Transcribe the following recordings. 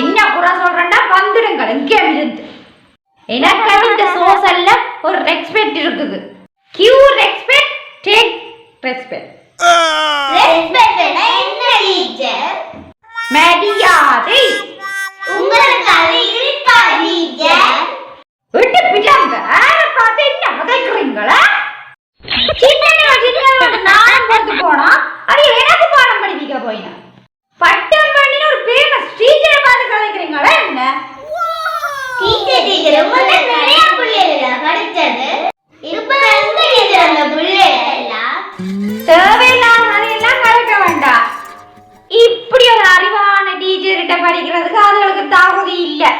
என்ன குறை சொல்றேன்னா வந்துடுங்கள் இங்கே இருந்து. எனக்கு இந்த சோசல்ல ஒரு ரெஸ்பெக்ட் இருக்குது. Give respect, take respect. Respect என்ன டீச்சர்? மரியாதை. உங்களுக்கு அது இருக்கா டீச்சர்? விட்டு பிள்ளைங்க ஆர பார்த்து என்ன உதைக்கிறீங்களா? சின்ன நான் பார்த்து போனா அது எனக்கு பாடம் படிக்க போயினா பட்டம் பண்ணின ஒரு ஃபேமஸ் டீச்சரை பார்த்து கலைக்கிறீங்களா என்ன? டீச்சர் உங்களுக்கு நிறைய பிள்ளைகள் படிச்சது. இப்ப எந்த டீச்சர் அந்த பிள்ளைகள் எல்லாம் தேவையில்லாம அதையெல்லாம் கலைக்க வேண்டாம். இப்படி ஒரு அறிவான டீச்சர்கிட்ட படிக்கிறதுக்கு அதுகளுக்கு தகுதி இல்லை.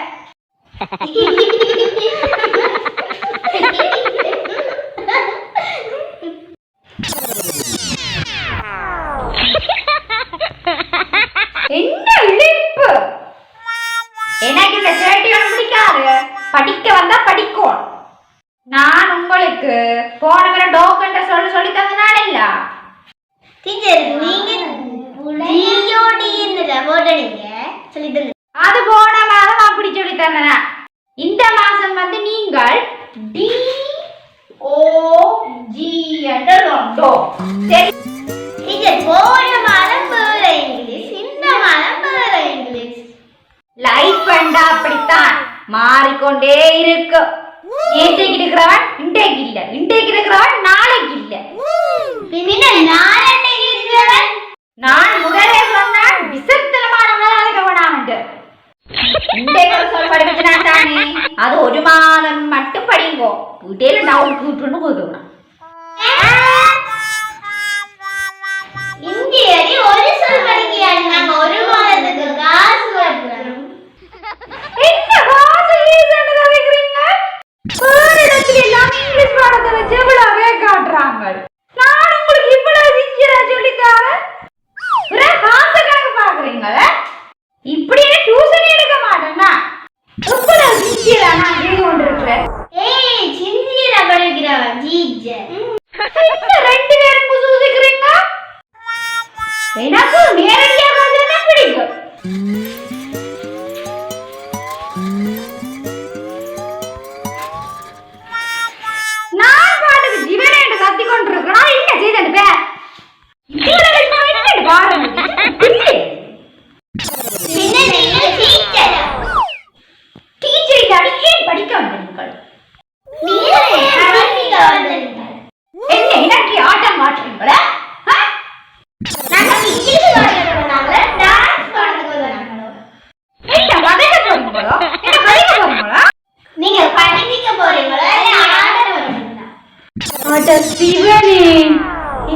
என்ன இழிப்பு! எனக்கு இந்த சேட்டியோட பிடிக்காது. படிக்க வந்தா படிக்கும். நான் உங்களுக்கு போன முறை டோக்கன்ட்ட சொல்லி தந்தனால இல்ல டீச்சர் நீங்க ஜியோடின்னு போடுறீங்க சொல்லி தந்தீங்க. அது போன மாதம் அப்படி சொல்லி தந்தனா. இந்த மாசம் வந்து நீங்கள் டி ஓ ஜி என்றோ சரி. டீச்சர் போன மாதம் வேற இங்கிலீஷ், இந்த மாதம் வேற இங்கிலீஷ். லைஃப் வேண்டா அப்படித்தான் மாறிக்கொண்டே இருக்கு. நேற்றைக்கு இருக்கிறவன் இன்றைக்கு இல்ல, இன்றைக்கு இருக்கிறவன் நாளைக்கு இல்ல. நாளைக்கு இருக்கிறவன் நான் முதலே சொன்னான் விசத்தனமானவனாக கவனாமண்டு. இன்றைக்கு சொல் படிச்சுனா தானே அது ஒரு மாதம் மட்டும் படிங்கோ. வீட்டையில டவுன் கூட்டுன்னு போயிடுவோம். இந்தியடி ஒரு சொல் படிக்கிறாங்க. நாங்க ஒரு மாதத்துக்கு காசு கட்டுறோம். என்ன காசு ஈஸியான கதைக்கிறீங்க? வேறு இடத்துல எல்லாம் இங்கிலீஷ் பாடத்தை வச்சு இவ்வளவே காட்டுறாங்க. நான் உங்களுக்கு இவ்வளவு ஈஸியா சொல்லித்தாரேன். காசு கணக்கு பாக்குறீங்கள? இப்படியே டியூஷன் எடுக்க மாட்டேன்னா இவ்வளவு ஈஸியா நான் செய்து கொண்டிருக்கிறேன். ஏய் சிந்திரா படிக்கிறவன் டீச்சர். ரெண்டு பேரும் குசுகுசுக்கிறீங்க. எனக்கு நேரடியாக வந்தா பிடிக்கும். நான் பாட்டுக்கு ஜீவனை என்று கத்தி கொண்டிருக்கிறோம். என்ன செய்தேன் பேர் படிக்க வந்தீர்கள். என்ன இனக்கு ஆட்டம் மாற்றீங்களா? நீங்க படிக்க போறீங்களா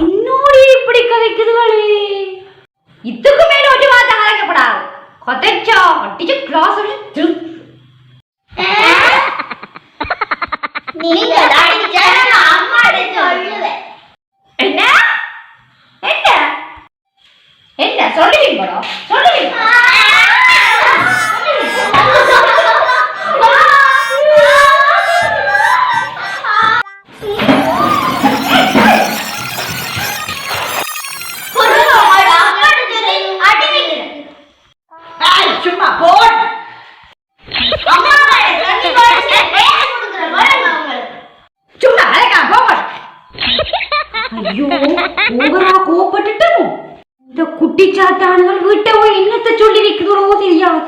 என்னோட இப்படி கதைக்குதுகளே. இதுக்கு மேல ஒரு வார்த்தை கலைக்கப்படாது. கதைச்சா அடிச்சு கிளாஸ் நீங்க அம்மா சொல்லுவேன். என்ன என்ன என்ன சொல்லுவீங்களோ சொல்லுவீங்க. சும்மா போட் சும்மா அழகா போக. ஐயோ ஓவரா கோபப்பட்டுட்டோம். இந்த குட்டி சாத்தானுகள் வீட்டை போய் என்னத்தை சொல்லி வைக்கிறதோ தெரியாது.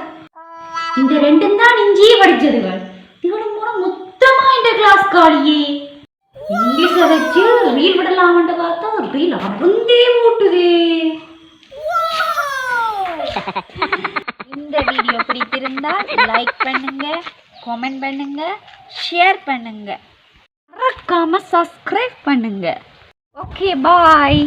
இந்த ரெண்டும் தான் இஞ்சியே படிச்சதுகள். இவனு மூலம் மொத்தமா இந்த கிளாஸ் காலியே. இங்கிலீஷ வச்சு ரீல் விடலாம்னு பார்த்தா ரீல் அருந்தே போட்டுதே. இந்த வீடியோ பிடித்திருந்தால் லைக் பண்ணுங்க, கமெண்ட் பண்ணுங்க, ஷேர் பண்ணுங்க, மறக்காம சப்ஸ்கிரைப் பண்ணுங்க. Okay bye.